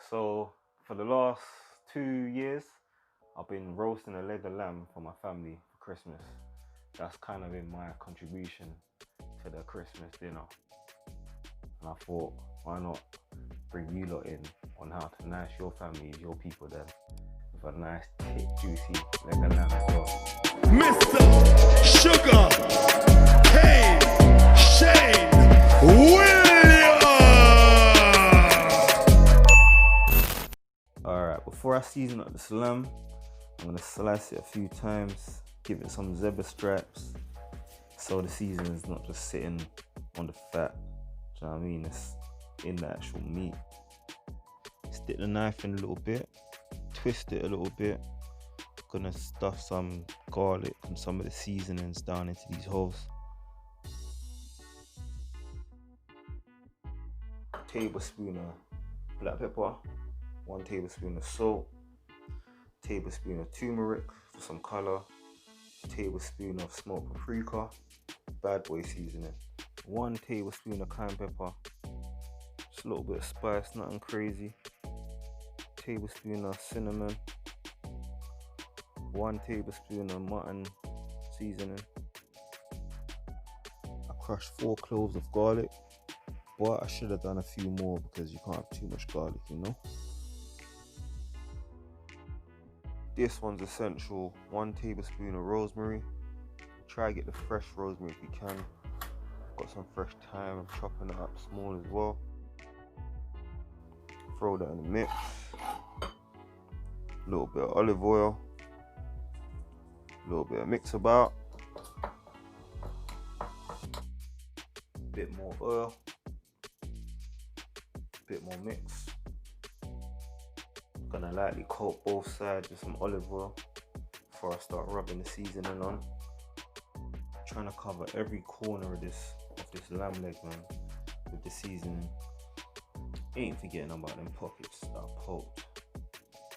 So for the last 2 years, I've been roasting a leg of lamb for my family for Christmas. That's kind of been my contribution to the Christmas dinner. And I thought, why not bring you lot in on how to nice your families, your people then, with a nice, thick, juicy leg of lamb as well. Mr. SUGARCANE Shane Williams. Alright, before I season up this lamb, I'm going to slice it a few times, give it some zebra stripes, so the seasoning is not just sitting on the fat. Do you know what I mean? It's in the actual meat. Stick the knife in a little bit, twist it a little bit. Gonna stuff some garlic and some of the seasonings down into these holes. Tablespoon of black pepper, 1 tablespoon of salt, tablespoon of turmeric for some color, tablespoon of smoked paprika, bad boy seasoning, 1 tablespoon of cayenne pepper, just a little bit of spice, nothing crazy, tablespoon of cinnamon, 1 tablespoon of mutton seasoning. I crushed 4 cloves of garlic, but I should have done a few more because you can't have too much garlic, you know. This one's essential, 1 tablespoon of rosemary. Try to get the fresh rosemary if you can. Got some fresh thyme, I'm chopping it up small as well. Throw that in the mix. A little bit of olive oil. A little bit of mix about. A bit more oil. A bit more mix. Gonna lightly coat both sides with some olive oil before I start rubbing the seasoning on. Trying to cover every corner of this lamb leg, man, with the seasoning. Ain't forgetting about them pockets that are poked.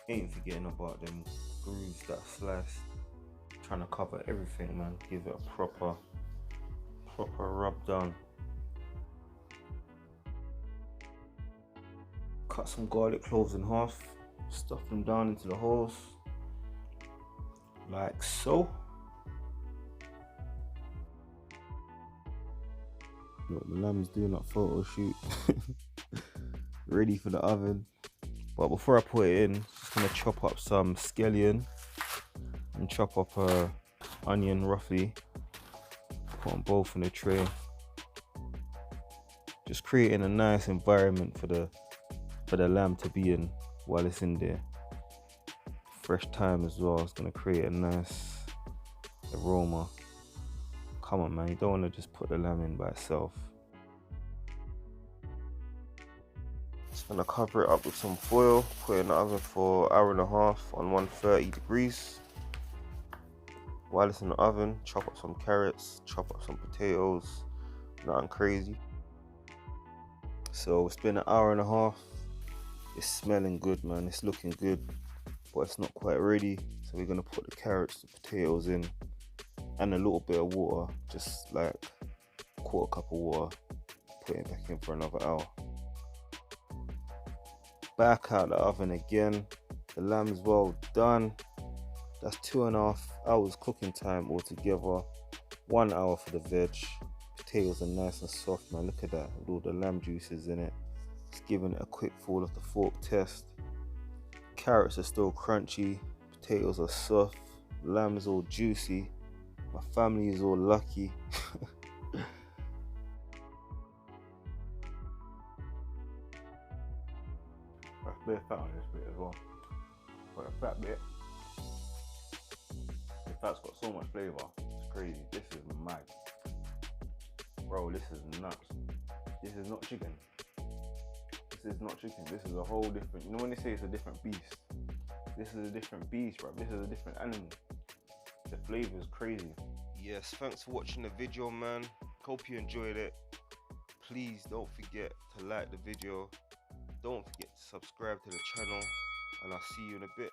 Ain't forgetting about them grooves that are sliced. Trying to cover everything, man. Give it a proper rub down. Cut some garlic cloves in half. Stuff them down into the holes, like so. Look, the lamb's doing that photo shoot. Ready for the oven. But before I put it in, just gonna chop up some scallion and chop up a onion roughly. Put them both in the tray. Just creating a nice environment for the lamb to be in while it's in there. Fresh thyme as well, it's gonna create a nice aroma. Come on, man, you don't want to just put the lamb in by itself. Just gonna cover it up with some foil, put it in the oven for an hour and a half on 130 degrees. While it's in the oven, chop up some carrots, chop up some potatoes, nothing crazy. So it's been an hour and a half. It's smelling good, man, it's looking good, but it's not quite ready. So we're gonna put the carrots, the potatoes in, and a little bit of water, just like a quarter cup of water. Put it back in for another hour. Back out the oven again. The lamb is well done. That's 2.5 hours cooking time altogether. 1 hour for the veg. Potatoes are nice and soft, man. Look at that, with all the lamb juices in it. It's giving it a quick fall off the fork test. Carrots are still crunchy. Potatoes are soft. Lamb is all juicy. My family is all lucky. There's a bit of fat on this bit as well. But the fat bit, the fat's got so much flavour. It's crazy. This is mad. Bro, this is nuts. This is not chicken. This is not chicken. This is a whole different, you know when they say it's a different beast? This is a different beast, bro. This is a different animal. The flavour is crazy. Yes, thanks for watching the video, man. Hope you enjoyed it. Please don't forget to like the video. Don't forget to subscribe to the channel. And I'll see you in a bit.